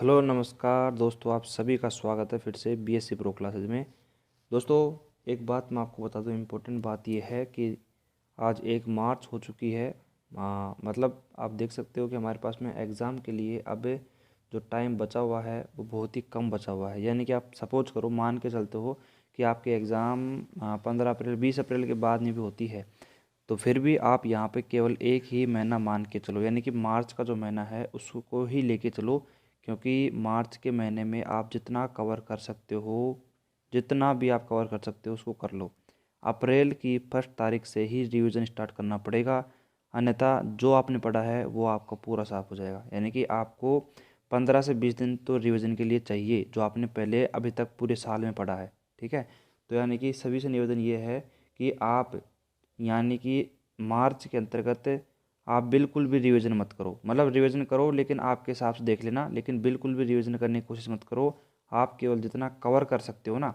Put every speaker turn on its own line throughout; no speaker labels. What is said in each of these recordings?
Hello नमस्कार दोस्तों, आप सभी का स्वागत है फिर से बीएससी प्रो क्लासेज में। दोस्तों, एक बात मैं आपको बता दूं, इम्पोर्टेंट बात यह है कि आज 1 मार्च हो चुकी है। मतलब आप देख सकते हो कि हमारे पास में एग्ज़ाम के लिए अब जो टाइम बचा हुआ है वो बहुत ही कम बचा हुआ है। यानी कि आप सपोज करो, मान के चलते हो कि आपके एग्ज़ाम 15 अप्रैल 20 अप्रैल के बाद में भी होती है, तो फिर भी आप यहाँ पे केवल एक ही महीना मान के चलो, यानी कि मार्च का जो महीना है उसको ही लेके चलो। क्योंकि मार्च के महीने में आप जितना कवर कर सकते हो, जितना भी आप कवर कर सकते हो उसको कर लो। अप्रैल की 1 तारीख से ही रिवीजन स्टार्ट करना पड़ेगा, अन्यथा जो आपने पढ़ा है वो आपका पूरा साफ हो जाएगा। यानी कि आपको 15 से 20 दिन तो रिवीजन के लिए चाहिए, जो आपने पहले अभी तक पूरे साल में पढ़ा है। ठीक है, तो यानी कि सभी से निवेदन ये है कि आप, यानी कि मार्च के अंतर्गत आप बिल्कुल भी रिवीजन मत करो। मतलब रिवीजन करो लेकिन आपके हिसाब से देख लेना, लेकिन बिल्कुल भी रिवीजन करने की कोशिश मत करो। आप केवल जितना कवर कर सकते हो ना,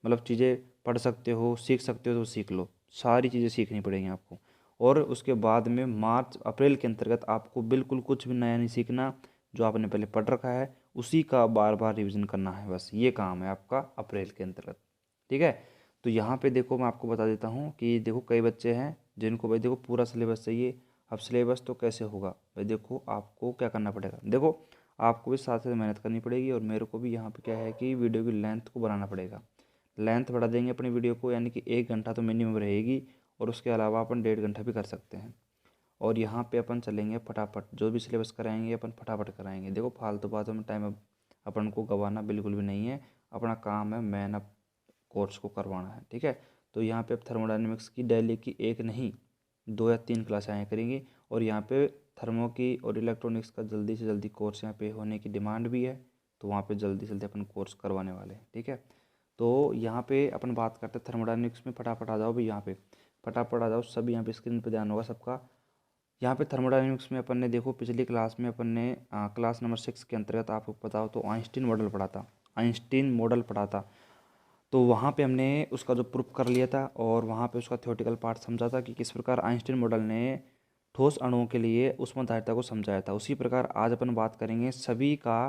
मतलब चीज़ें पढ़ सकते हो, सीख सकते हो तो सीख लो। सारी चीज़ें सीखनी पड़ेंगी आपको। और उसके बाद में मार्च अप्रैल के अंतर्गत आपको बिल्कुल कुछ भी नया नहीं सीखना। जो आपने पहले पढ़ रखा है उसी का बार बार रिवीजन करना है, बस ये काम है आपका अप्रैल के अंतर्गत। ठीक है, तो यहाँ पे देखो मैं आपको बता देता हूँ कि देखो कई बच्चे हैं जिनको भाई देखो पूरा सिलेबस चाहिए। अब सिलेबस तो कैसे होगा भाई, देखो आपको क्या करना पड़ेगा। देखो, आपको भी साथ साथ मेहनत करनी पड़ेगी और मेरे को भी यहाँ पे क्या है कि वीडियो की लेंथ को बढ़ाना पड़ेगा। लेंथ बढ़ा देंगे अपनी वीडियो को, यानी कि 1 घंटा तो मिनिमम रहेगी, और उसके अलावा अपन 1.5 घंटा भी कर सकते हैं। और यहाँ पे अपन चलेंगे फटाफट, जो भी सिलेबस कराएंगे अपन फटाफट कराएंगे। देखो फालतू बातों में टाइम अपन को गंवाना बिल्कुल भी नहीं है। अपना काम है मैन अप कोर्स को करवाना है। ठीक है, तो यहाँ पे अब थर्मोडाइनमिक्स की डेली की एक नहीं 2 या 3 क्लासें आया करेंगी। और यहाँ पे थर्मो की और इलेक्ट्रॉनिक्स का जल्दी से जल्दी कोर्स यहाँ पे होने की डिमांड भी है, तो वहाँ पे जल्दी से जल्दी अपन कोर्स करवाने वाले हैं। ठीक है, तो यहाँ पे अपन बात करते हैं थर्मोडाइनमिक्स में। फटाफट आ जाओ भाई, यहाँ पे फटाफट आ जाओ सब। यहाँ पे स्क्रीन पे ध्यान होगा सबका। यहाँ पे थर्मोडायनेमिक्स में अपन ने देखो पिछली क्लास में अपन ने क्लास नंबर 6 के अंतर्गत आपको पता हो तो आइंस्टीन मॉडल पढ़ा था। आइंस्टीन मॉडल पढ़ा था, तो वहाँ पे हमने उसका जो प्रूफ कर लिया था और वहाँ पे उसका थ्योरेटिकल पार्ट समझा था कि किस प्रकार आइंस्टीन मॉडल ने ठोस अणुओं के लिए ऊष्माधारिता को समझाया था। उसी प्रकार आज अपन बात करेंगे सभी का,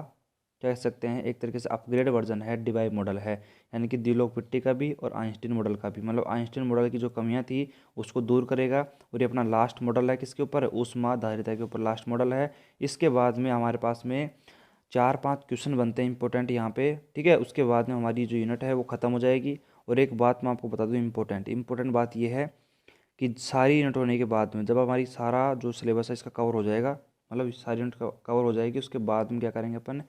कह सकते हैं एक तरीके से अपग्रेड वर्जन है, डिबाई मॉडल है। यानी कि दिलोक-पिट्टी का भी और आइंस्टीन मॉडल का भी। मतलब आइंस्टीन मॉडल की जो कमियां थी उसको दूर करेगा। और ये अपना लास्ट मॉडल है, किसके ऊपर? ऊष्माधारिता के ऊपर लास्ट मॉडल है। इसके बाद में हमारे पास में 4-5 क्वेश्चन बनते हैं इंपॉर्टेंट यहाँ पे। ठीक है, उसके बाद में हमारी जो यूनिट है वो ख़त्म हो जाएगी। और एक बात मैं आपको बता दूँ, इंपॉर्टेंट बात ये है कि सारी यूनिट होने के बाद में जब हमारी सारा जो सिलेबस है इसका कवर हो जाएगा, मतलब सारी यूनिट कवर हो जाएगी, उसके बाद में क्या करेंगे अपन,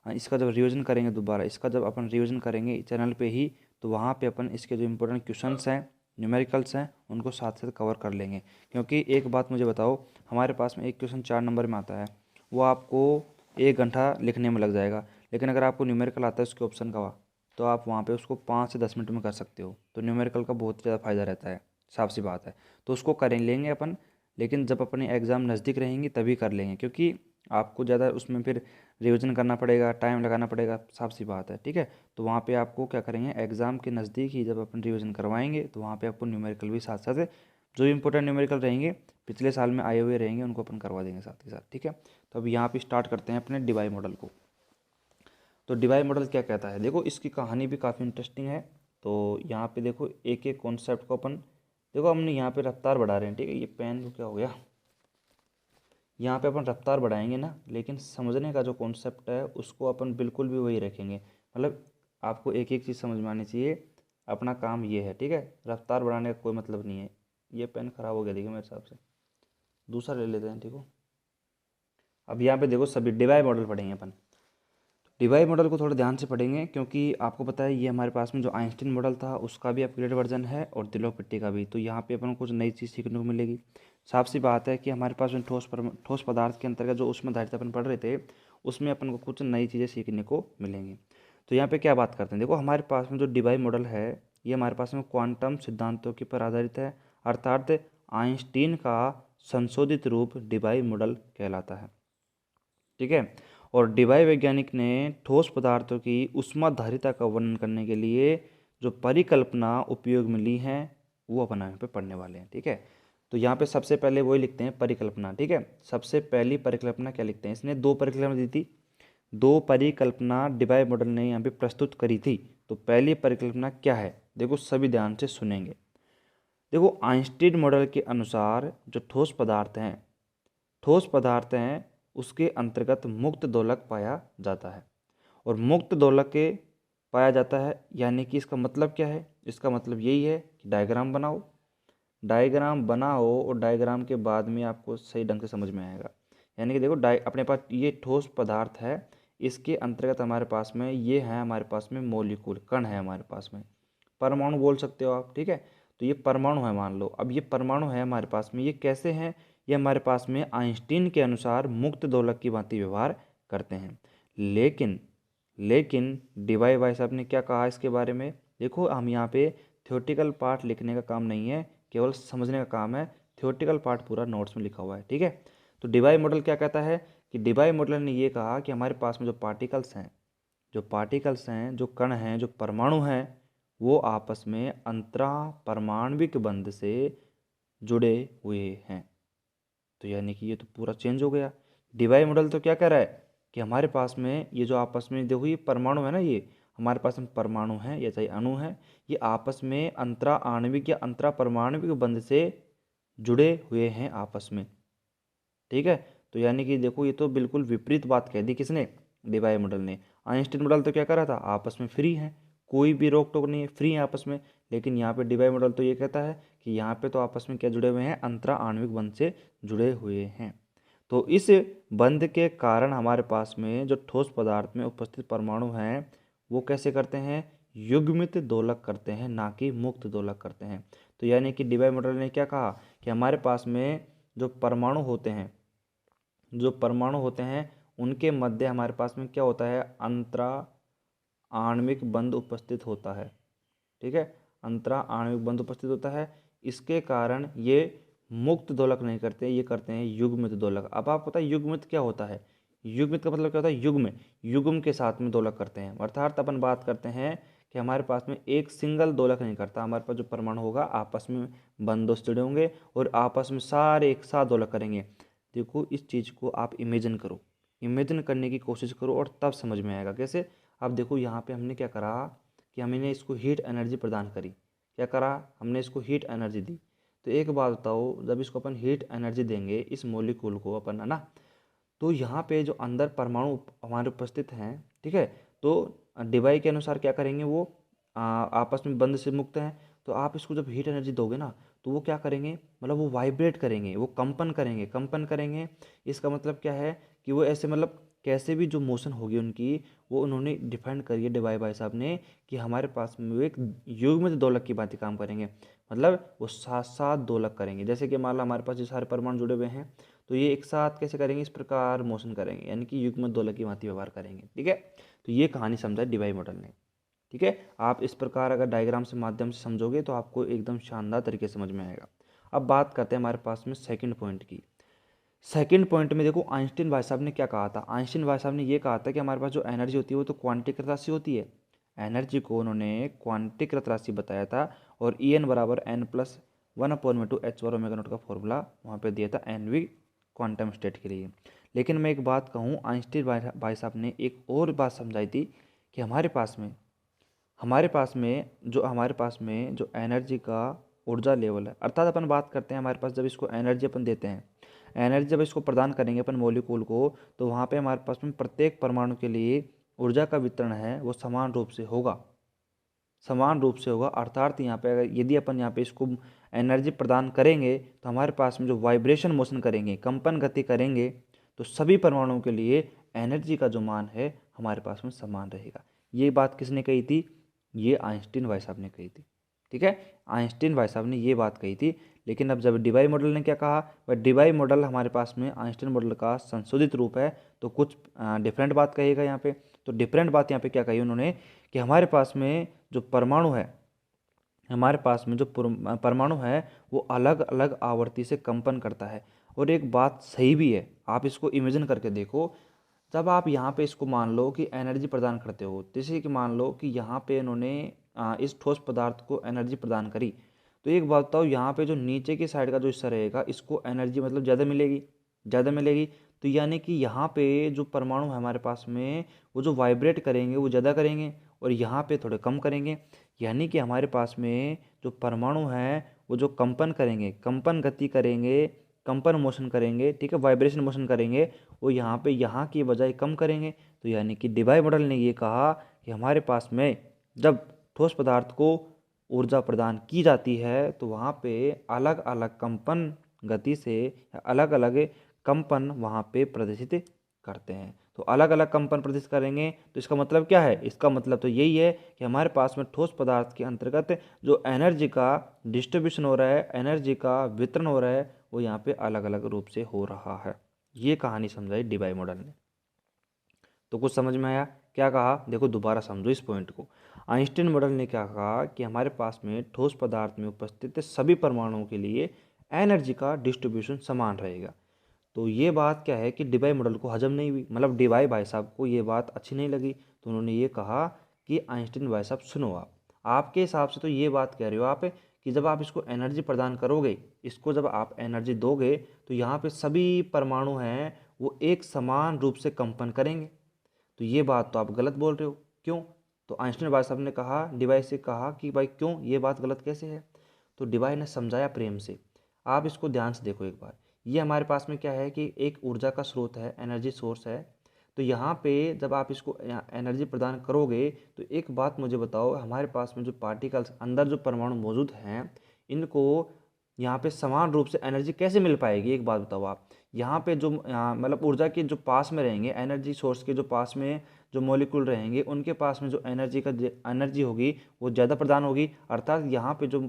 इसका जब रिवीजन करेंगे दोबारा, इसका जब अपन रिवीजन करेंगे चैनल पे ही, तो वहाँ पे अपन इसके जो इंपॉर्टेंट क्वेश्चंस हैं, न्यूमेरिकल्स हैं, उनको साथ साथ कवर कर लेंगे। क्योंकि एक बात मुझे बताओ, हमारे पास में एक क्वेश्चन 4 नंबर में आता है, वो आपको 1 घंटा लिखने में लग जाएगा। लेकिन अगर आपको न्यूमेरिकल आता है उसके ऑप्शन का, तो आप वहाँ पे उसको 5 से 10 मिनट में कर सकते हो। तो न्यूमेरिकल का बहुत ज़्यादा फायदा रहता है, साफ सी बात है। तो उसको करें लेंगे अपन, लेकिन जब अपने एग्ज़ाम नज़दीक रहेंगी तभी कर लेंगे, क्योंकि आपको ज़्यादा उसमें फिर रिवीजन करना पड़ेगा, टाइम लगाना पड़ेगा, साफ सी बात है। ठीक है, तो वहाँ पे आपको क्या करेंगे, एग्ज़ाम के नज़दीक ही जब अपन रिवीजन करवाएंगे तो वहाँ पे आपको न्यूमेरिकल भी साथ साथ, जो इंपॉर्टेंट न्यूमेरिकल रहेंगे पिछले साल में आए हुए रहेंगे, उनको अपन करवा देंगे साथ ही साथ। ठीक है, तो अब यहाँ पे स्टार्ट करते हैं अपने डिबाई मॉडल को। तो डिबाई मॉडल क्या कहता है, देखो इसकी कहानी भी काफ़ी इंटरेस्टिंग है। तो यहाँ पे देखो एक एक कॉन्सेप्ट को अपन, देखो हमने यहाँ पे रफ्तार बढ़ा रहे हैं। ठीक है, ये पेन को क्या हो गया, यहाँ पे अपन रफ्तार बढ़ाएंगे ना, लेकिन समझने का जो कॉन्सेप्ट है उसको अपन बिल्कुल भी वही रखेंगे। मतलब आपको एक एक चीज़ समझ में आनी चाहिए, अपना काम ये है। ठीक है, रफ्तार बढ़ाने का कोई मतलब नहीं है। ये पेन ख़राब हो गया, देखिए मेरे हिसाब से दूसरा ले लेते हैं। ठीक हो, अब यहाँ पे देखो सभी डिबाई मॉडल पढ़ेंगे अपन। डिबाई मॉडल को थोड़ा ध्यान से पढ़ेंगे, क्योंकि आपको पता है ये हमारे पास में जो आइंस्टीन मॉडल था उसका भी अपग्रेड वर्जन है और दिलोक-पिट्टी का भी। तो यहाँ पे अपन को कुछ नई चीज़ सीखने को मिलेगी। साफ सी बात है कि हमारे पास में ठोस पदार्थ के अंतर्गत जो ऊष्माधारिता अपन पढ़ रहे थे, उसमें अपन को कुछ नई चीज़ें सीखने को मिलेंगी। तो यहाँ पे क्या बात करते हैं, देखो हमारे पास में जो डिबाई मॉडल है ये हमारे पास में क्वांटम सिद्धांतों के पर आधारित है, अर्थात आइंस्टीन का संशोधित रूप डिबाई मॉडल कहलाता है। ठीक है, और डिबाई वैज्ञानिक ने ठोस पदार्थों की ऊष्माधारिता का वर्णन करने के लिए जो परिकल्पना उपयोग में ली है वो अपन यहाँ पे पढ़ने वाले हैं। ठीक है, तो यहाँ पे सबसे पहले वही लिखते हैं परिकल्पना। ठीक है, सबसे पहली परिकल्पना क्या लिखते हैं, इसने 2 परिकल्पना दी थी। दो परिकल्पना डिबाई मॉडल ने यहाँ पे प्रस्तुत करी थी। तो पहली परिकल्पना क्या है, देखो सभी ध्यान से सुनेंगे। देखो आइंस्टीन मॉडल के अनुसार जो ठोस पदार्थ हैं उसके अंतर्गत मुक्त दोलक पाया जाता है। और मुक्त दोलक के पाया जाता है यानी कि इसका मतलब क्या है, इसका मतलब यही है कि डायग्राम बनाओ और डायग्राम के बाद में आपको सही ढंग से समझ में आएगा। यानी कि देखो अपने पास ये ठोस पदार्थ है, इसके अंतर्गत हमारे पास में ये है, हमारे पास में मॉलिक्यूल कण है, हमारे पास में परमाणु बोल सकते हो आप, ठीक है। तो ये परमाणु है मान लो। अब ये परमाणु है हमारे पास में, ये कैसे हैं, ये हमारे पास में आइंस्टीन के अनुसार मुक्त दोलक की भांति व्यवहार करते हैं। लेकिन डीवाई भाई साहब ने क्या कहा इसके बारे में, देखो हम यहाँ पे थ्योरेटिकल पार्ट लिखने का काम नहीं है, केवल समझने का काम है। थ्योरेटिकल पार्ट पूरा नोट्स में लिखा हुआ है, ठीक है। तो डीवाई मॉडल क्या कहता है कि डीवाई मॉडल ने ये कहा कि हमारे पास में जो पार्टिकल्स हैं, जो कण हैं, जो परमाणु हैं, वो आपस में अंतरा परमाणविक बंध से जुड़े हुए हैं। तो यानी कि ये तो पूरा चेंज हो गया। डीवाई मॉडल तो क्या कह रहा है कि हमारे पास में ये जो आपस में देखो ये परमाणु है ना, ये हमारे पास में परमाणु है या चाहे अणु है, ये आपस में अंतरा आणविक या अंतरा परमाणविक बंध से जुड़े हुए हैं आपस में, ठीक है। तो यानी कि देखो ये तो बिल्कुल विपरीत बात कह दी किसने, डीवाई मॉडल ने। आइंस्टीन मॉडल तो क्या कर रहा था, आपस में फ्री है, कोई भी रोक टोक नहीं है, फ्री है आपस में। लेकिन यहाँ पे डीवाई मॉडल तो ये कहता है कि यहाँ पे तो आपस में क्या जुड़े हुए हैं, अंतरा आणविक बंध से जुड़े हुए हैं। तो इस बंध के कारण हमारे पास में जो ठोस पदार्थ में उपस्थित परमाणु हैं वो कैसे करते हैं, युग्मित दोलक करते हैं, ना कि मुक्त दोलक करते हैं। तो यानी कि डीवाई मॉडल ने क्या कहा कि हमारे पास में जो परमाणु होते हैं उनके मध्य हमारे पास में क्या होता है, अंतरा आणविक बंध उपस्थित होता है, ठीक है। अंतरा आणविक बंध उपस्थित होता है, इसके कारण ये मुक्त दोलक नहीं करते, ये करते हैं युग्मित दोलक। अब आपको पता है युग्मित क्या होता है, युग्मित का मतलब क्या होता है, युग्म के साथ में दोलक करते हैं। अर्थात अपन बात करते हैं कि हमारे पास में एक सिंगल दोलक नहीं करता, हमारे पास जो परमाणु होगा आपस में बंधों से जुड़े होंगे और आपस में सारे एक साथ दोलक करेंगे। देखो इस चीज़ को आप इमेजिन करने की कोशिश करो और तब समझ में आएगा कैसे। अब देखो यहाँ पे हमने क्या करा कि हमने इसको हीट एनर्जी प्रदान करी, क्या करा, हमने इसको हीट एनर्जी दी। तो एक बात बताओ, जब इसको अपन हीट एनर्जी देंगे इस मॉलिक्यूल को अपन, है ना, तो यहाँ पे जो अंदर परमाणु हमारे उपस्थित हैं, ठीक है, तो डिवाई के अनुसार क्या करेंगे, वो आपस में बंध से मुक्त हैं। तो आप इसको जब हीट एनर्जी दोगे ना तो वो क्या करेंगे, मतलब वो वाइब्रेट करेंगे, वो कंपन करेंगे। इसका मतलब क्या है कि वो ऐसे मतलब कैसे भी जो मोशन होगी उनकी, वो उन्होंने डिफाइन करी है डिवाई भाई साहब ने कि हमारे पास में वो एक युग्मित दोलक की भांति काम करेंगे। मतलब वो साथ साथ दोलक करेंगे। जैसे कि मान लो हमारे पास जो सारे परमाणु जुड़े हुए हैं तो ये एक साथ कैसे करेंगे, इस प्रकार मोशन करेंगे, यानी कि युग्मित दोलक की भांति व्यवहार करेंगे, ठीक है। तो ये कहानी समझा डिवाई मॉडल ने, ठीक है। आप इस प्रकार अगर डायग्राम से माध्यम से समझोगे तो आपको एकदम शानदार तरीके से समझ में आएगा। अब बात करते हैं हमारे पास में सेकंड पॉइंट की। सेकंड पॉइंट में देखो आइंस्टीन भाई साहब ने क्या कहा था, आइंस्टीन भाई साहब ने ये कहा था कि हमारे पास जो एनर्जी होती है वो तो क्वांटिक राशि होती है। एनर्जी को उन्होंने क्वांटिक राशि बताया था और ई एन बराबर N plus 1/2 H bar omega naught का फॉर्मूला वहाँ पे दिया था एन वी क्वांटम स्टेट के लिए। लेकिन मैं एक बात कहूँ, आइंस्टीन भाई साहब ने एक और बात समझाई थी कि हमारे पास में जो एनर्जी का ऊर्जा लेवल है, अर्थात अपन बात करते हैं हमारे पास जब इसको एनर्जी अपन देते हैं, एनर्जी जब इसको प्रदान करेंगे अपन मॉलिक्यूल को, तो वहाँ पे हमारे पास में प्रत्येक परमाणु के लिए ऊर्जा का वितरण है वो समान रूप से होगा। अर्थात यहाँ पे अगर यदि अपन यहाँ पे इसको एनर्जी प्रदान करेंगे तो हमारे पास में जो वाइब्रेशन मोशन करेंगे, कंपन गति करेंगे, तो सभी परमाणुओं के लिए एनर्जी का जो मान है हमारे पास में समान रहेगा। ये बात किसने कही थी, ये आइंस्टीन भाई साहब ने कही थी, ठीक है। आइंस्टीन भाई साहब ने ये बात कही थी। लेकिन अब जब डिवाई मॉडल ने क्या कहा, वह डिवाई मॉडल हमारे पास में आइंस्टीन मॉडल का संशोधित रूप है, तो कुछ डिफरेंट बात कहिएगा यहाँ पे। तो डिफरेंट बात यहाँ पे क्या कही उन्होंने कि हमारे पास में जो परमाणु है वो अलग अलग आवर्ती से कंपन करता है। और एक बात सही भी है, आप इसको इमेजिन करके देखो, जब आप यहाँ पे इसको मान लो कि एनर्जी प्रदान करते हो, जैसे कि मान लो कि यहाँ पे इन्होंने इस ठोस पदार्थ को एनर्जी प्रदान करी, तो एक बात बताओ, यहाँ पे जो नीचे की साइड का जो हिस्सा रहेगा इसको एनर्जी मतलब ज़्यादा मिलेगी। तो यानी कि यहाँ पे जो परमाणु है हमारे पास में, वो जो वाइब्रेट करेंगे वो ज़्यादा करेंगे और यहाँ पे थोड़े कम करेंगे। यानी कि हमारे पास में जो परमाणु हैं वो जो कंपन करेंगे, कंपन गति करेंगे, कंपन मोशन करेंगे, ठीक है, वाइब्रेशन मोशन करेंगे, वो यहाँ पे यहाँ की बजाय कम करेंगे। तो यानी कि डीबाई मॉडल ने ये कहा कि हमारे पास में जब ठोस पदार्थ को ऊर्जा प्रदान की जाती है तो वहाँ पे अलग अलग कंपन गति से अलग अलग कंपन वहाँ पे प्रदर्शित करते हैं। तो अलग अलग कंपन प्रदर्शित करेंगे तो इसका मतलब क्या है? इसका मतलब तो यही है कि हमारे पास में ठोस पदार्थ के अंतर्गत जो एनर्जी का डिस्ट्रीब्यूशन हो रहा है, एनर्जी का वितरण हो रहा है, वो यहाँ पे अलग अलग रूप से हो रहा है। ये कहानी समझाई डीबाई मॉडल ने। तो कुछ समझ में आया? क्या कहा देखो, दोबारा समझो इस पॉइंट को। आइंस्टीन मॉडल ने क्या कहा कि हमारे पास में ठोस पदार्थ में उपस्थित सभी परमाणुओं के लिए एनर्जी का डिस्ट्रीब्यूशन समान रहेगा। तो ये बात क्या है कि डीबाई मॉडल को हजम नहीं हुई, मतलब डीबाई भाई साहब को ये बात अच्छी नहीं लगी। तो उन्होंने ये कहा कि आइंस्टीन भाई साहब सुनो, आपके हिसाब से तो ये बात कह रहे हो आप कि जब आप इसको एनर्जी प्रदान करोगे, इसको जब आप एनर्जी दोगे तो यहाँ पे सभी परमाणु हैं वो एक समान रूप से कंपन करेंगे। तो ये बात तो आप गलत बोल रहे हो, क्यों? तो आइंस्टीन भाई साहब ने कहा, डीबाई से कहा कि भाई क्यों ये बात गलत कैसे है? तो डीबाई ने समझाया प्रेम से। आप इसको ध्यान से देखो एक बार। ये हमारे पास में क्या है कि एक ऊर्जा का स्रोत है, एनर्जी सोर्स है। तो यहाँ पे जब आप इसको एनर्जी प्रदान करोगे तो एक बात मुझे बताओ, हमारे पास में जो पार्टिकल्स अंदर जो परमाणु मौजूद हैं, इनको यहाँ पे समान रूप से एनर्जी कैसे मिल पाएगी? एक बात बताओ आप। यहाँ पे जो मतलब ऊर्जा के जो पास में रहेंगे, एनर्जी सोर्स के जो पास में जो मॉलिक्यूल रहेंगे, उनके पास में जो एनर्जी होगी वो ज़्यादा प्रदान होगी। अर्थात यहाँ पे जो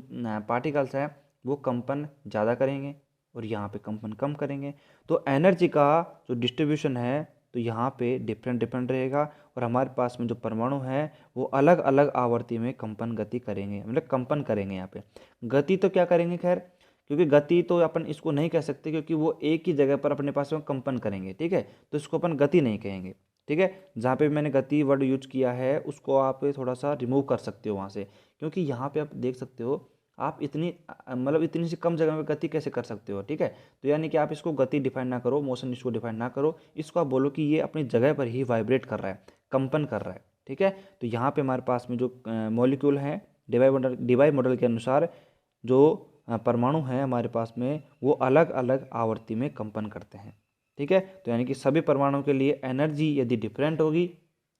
पार्टिकल्स हैं वो कंपन ज़्यादा करेंगे और यहाँ पे कंपन कम करेंगे। तो एनर्जी का जो डिस्ट्रीब्यूशन है तो यहाँ पे डिफरेंट डिफरेंट रहेगा और हमारे पास में जो परमाणु हैं वो अलग अलग आवर्ती में कंपन गति करेंगे, मतलब कंपन करेंगे। यहाँ पे गति तो क्या करेंगे, खैर क्योंकि गति तो अपन इसको नहीं कह सकते क्योंकि वो एक ही जगह पर अपने पास में कंपन करेंगे, ठीक है, तो इसको अपन गति नहीं कहेंगे, ठीक है। जहाँ पे मैंने गति वर्ड यूज किया है उसको आप थोड़ा सा रिमूव कर सकते हो वहाँ से, क्योंकि यहाँ पे आप देख सकते हो आप इतनी मतलब इतनी सी कम जगह में गति कैसे कर सकते हो, ठीक है। तो यानी कि आप इसको गति डिफाइन ना करो, मोशन इसको डिफाइन ना करो, इसको आप बोलो कि ये अपनी जगह पर ही वाइब्रेट कर रहा है, कंपन कर रहा है, ठीक है। तो यहाँ पे हमारे पास में जो मॉलिक्यूल हैं डीबाई मॉडल के अनुसार जो परमाणु हैं हमारे पास में वो अलग अलग आवर्ती में कंपन करते हैं, ठीक है। तो यानी कि सभी परमाणुओं के लिए एनर्जी यदि डिफरेंट होगी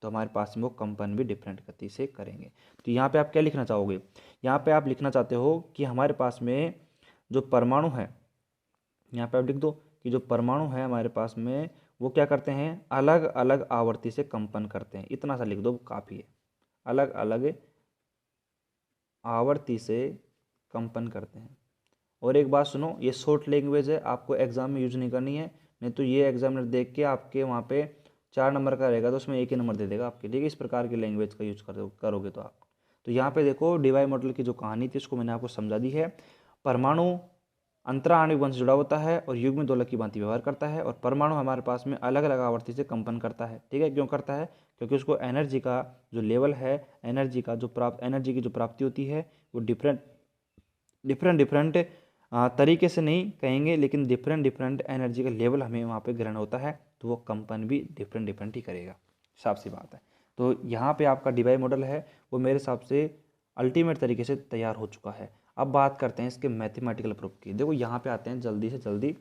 तो हमारे पास में वो कंपन भी डिफरेंट गति से करेंगे। तो यहाँ पे आप क्या लिखना चाहोगे? यहाँ पे आप लिखना चाहते हो कि हमारे पास में जो परमाणु है, यहाँ पे आप लिख दो कि जो परमाणु है हमारे पास में वो क्या करते हैं, अलग अलग आवर्ती से कंपन करते हैं। इतना सा लिख दो, काफ़ी है। अलग अलग आवर्ती से कंपन करते हैं। और एक बात सुनो, ये शॉर्ट लैंग्वेज है, आपको एग्जाम में यूज नहीं करनी है, नहीं तो ये एग्जामिनर देख के आपके वहाँ पे 4 नंबर का रहेगा तो उसमें 1 ही नंबर दे देगा आपके, ठीक है। इस प्रकार की लैंग्वेज का यूज करोगे तो आप। तो यहाँ पे देखो डीबाई मॉडल की जो कहानी थी उसको मैंने आपको समझा दी है। परमाणु अंतराणविक बंध से जुड़ा होता है और युग्म दोलक की भांति व्यवहार करता है, और परमाणु हमारे पास में अलग अलग आवर्ती से कंपन करता है, ठीक है। क्यों करता है? क्योंकि उसको एनर्जी का जो लेवल है, एनर्जी की जो प्राप्ति होती है वो डिफरेंट डिफरेंट तरीके से नहीं कहेंगे, लेकिन डिफरेंट डिफरेंट एनर्जी का लेवल हमें वहाँ पे ग्रहण होता है, तो वो कंपन भी डिफरेंट डिफरेंट ही करेगा, साफ सी बात है। तो यहाँ पे आपका डीबाई मॉडल है वो मेरे हिसाब से अल्टीमेट तरीके से तैयार हो चुका है। अब बात करते हैं इसके मैथमेटिकल प्रूफ की। देखो यहाँ पे आते हैं जल्दी से जल्दी,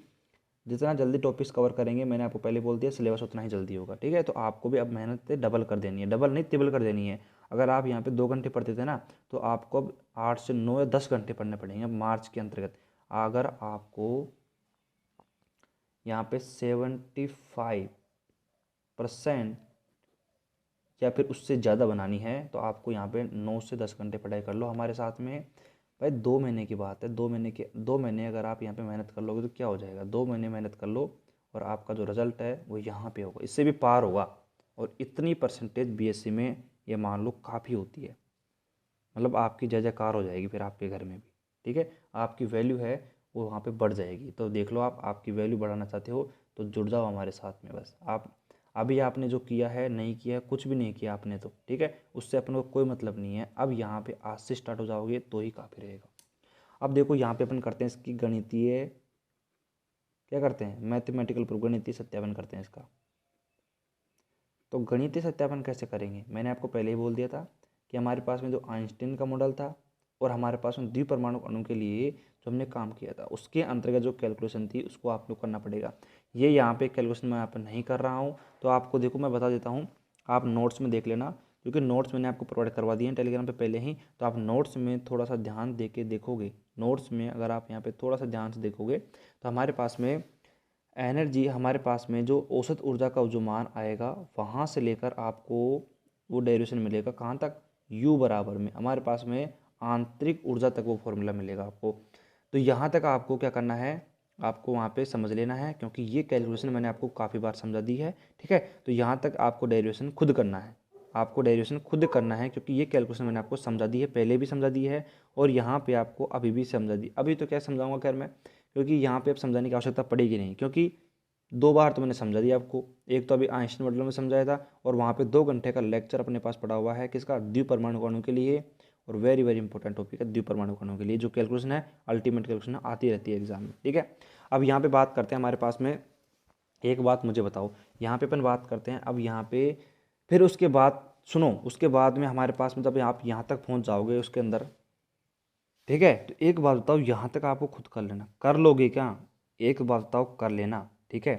जितना जल्दी टॉपिक्स कवर करेंगे, मैंने आपको पहले बोल दिया सिलेबस उतना ही जल्दी होगा, ठीक है। तो आपको भी अब मेहनत डबल कर देनी है, डबल नहीं तिबल कर देनी है। अगर आप यहाँ पे 2 घंटे पढ़ते थे ना, तो आपको अब 8 से 9 या 10 घंटे पढ़ने पड़ेंगे अब मार्च के अंतर्गत। अगर आपको यहाँ पे 75% या फिर उससे ज़्यादा बनानी है तो आपको यहाँ पे 9 से 10 घंटे पढ़ाई कर लो हमारे साथ में। भाई 2 महीने की बात है, 2 महीने अगर आप यहाँ पे मेहनत कर लोगे तो क्या हो जाएगा, 2 महीने मेहनत कर लो और आपका जो रिजल्ट है वो यहाँ पे होगा, इससे भी पार होगा। और इतनी परसेंटेज बीएससी में ये मान लो काफ़ी होती है, मतलब आपकी जय जयकार हो जाएगी फिर आपके घर में भी, ठीक है। आपकी वैल्यू है वो वहाँ पे बढ़ जाएगी। तो देख लो, आप आपकी वैल्यू बढ़ाना चाहते हो तो जुड़ जाओ हमारे साथ में। बस आप अभी आपने जो किया है, नहीं किया, कुछ भी नहीं किया आपने तो, ठीक है, उससे अपन को कोई मतलब नहीं है। अब यहाँ पे आज से स्टार्ट हो जाओगे तो ही काफ़ी रहेगा। अब देखो यहाँ पे अपन करते हैं इसकी गणितीय क्या करते हैं, मैथमेटिकल प्रूफ, गणितीय सत्यापन करते हैं इसका। तो गणितीय सत्यापन कैसे करेंगे, मैंने आपको पहले ही बोल दिया था कि हमारे पास में जो आइंस्टीन का मॉडल था और हमारे पास में द्विपरमाणु अणु के लिए जो हमने काम किया था उसके अंतर्गत जो कैलकुलेशन थी उसको आप लोग करना पड़ेगा। ये यहाँ पे कैलकुलेशन मैं यहाँ पर नहीं कर रहा हूँ, तो आपको देखो मैं बता देता हूँ, आप नोट्स में देख लेना, क्योंकि नोट्स मैंने आपको प्रोवाइड करवा दिए हैं टेलीग्राम पे पहले ही। तो आप नोट्स में थोड़ा सा ध्यान दे के देखोगे, नोट्स में अगर आप यहाँ पे थोड़ा सा ध्यान से देखोगे तो हमारे पास में एनर्जी, हमारे पास में जो औसत ऊर्जा का जो मान आएगा वहाँ से लेकर आपको वो डेरिवेशन मिलेगा कहाँ तक, U बराबर में हमारे पास में आंतरिक ऊर्जा तक वो फॉर्मूला मिलेगा आपको। तो यहाँ तक आपको क्या करना है, आपको वहाँ पे समझ लेना है, क्योंकि ये कैलकुलेशन मैंने आपको काफ़ी बार समझा दी है, ठीक है। तो यहाँ तक आपको डेरिवेशन खुद करना है, आपको डेरिवेशन खुद करना है, क्योंकि ये कैलकुलेशन मैंने आपको समझा दी है, पहले भी समझा दी है और यहाँ पे आपको अभी भी समझा दी। अभी तो क्या समझाऊंगा खैर मैं, क्योंकि यहाँ पे अब समझाने की आवश्यकता पड़ेगी नहीं, क्योंकि 2 बार तो मैंने समझा दिया आपको। एक तो अभी आइंस्टीन मॉडल में समझाया था और वहाँ पे 2 घंटे का लेक्चर अपने पास पड़ा हुआ है किसका, द्विपरमाणु अणु के लिए, और वेरी वेरी इंपॉर्टेंट टॉपिक है द्विपरमाणु अणु के लिए। जो कैलकुलेशन है अल्टीमेट कैलकुलेशन आती रहती है एग्जाम में, ठीक है। अब यहाँ पे बात करते हैं, हमारे पास में एक बात मुझे बताओ, यहाँ पे अपन बात करते हैं अब यहाँ पे, फिर उसके बाद सुनो, उसके बाद में हमारे पास में जब आप यहाँ तक पहुँच जाओगे उसके अंदर, ठीक है, तो एक बात बताओ, यहाँ तक आपको खुद कर लेना, कर लोगे क्या, एक बात बताओ कर लेना, ठीक है,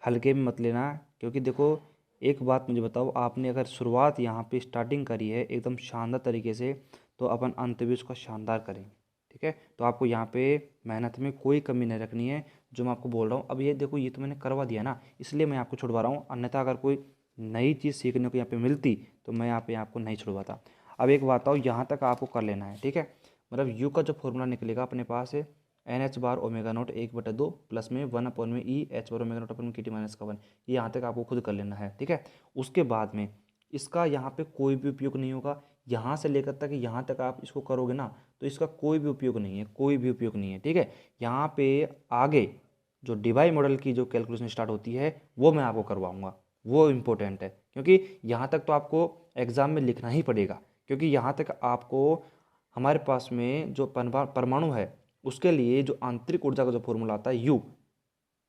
हल्के में मत लेना। क्योंकि देखो एक बात मुझे बताओ, आपने अगर शुरुआत यहाँ पे स्टार्टिंग करी है एकदम शानदार तरीके से, तो अपन अंत भी उसका शानदार करेंगे, ठीक है। तो आपको यहाँ पे मेहनत में कोई कमी नहीं रखनी है, जो मैं आपको बोल रहा हूँ। अब ये देखो, ये तो मैंने करवा दिया ना, इसलिए मैं आपको छुड़वा रहा हूँ, अन्यथा अगर कोई नई चीज़ सीखने को यहाँ पे मिलती तो मैं यहाँ पे आपको नहीं छुड़वाता। अब एक बात बताओ, यहाँ तक आपको कर लेना है, ठीक है। मतलब यू का जो फॉर्मूला निकलेगा अपने पास है NH/ओमेगा नॉट 1/2 प्लस में 1 में E H/ओमेगा नॉट KT - 1। ये यहाँ तक आपको खुद कर लेना है, ठीक है। उसके बाद में इसका यहाँ पे कोई भी उपयोग नहीं होगा, यहाँ से लेकर तक यहाँ तक आप इसको करोगे ना तो इसका कोई भी उपयोग नहीं है, कोई भी उपयोग नहीं है, ठीक है। यहाँ पे आगे जो डिबाई मॉडल की जो कैलकुलेशन स्टार्ट होती है वो मैं आपको करवाऊँगा, वो इम्पोर्टेंट है, क्योंकि यहाँ तक तो आपको एग्ज़ाम में लिखना ही पड़ेगा। क्योंकि यहाँ तक आपको हमारे पास में जो परमाणु है उसके लिए जो आंतरिक ऊर्जा का जो फॉर्मूला आता है यू,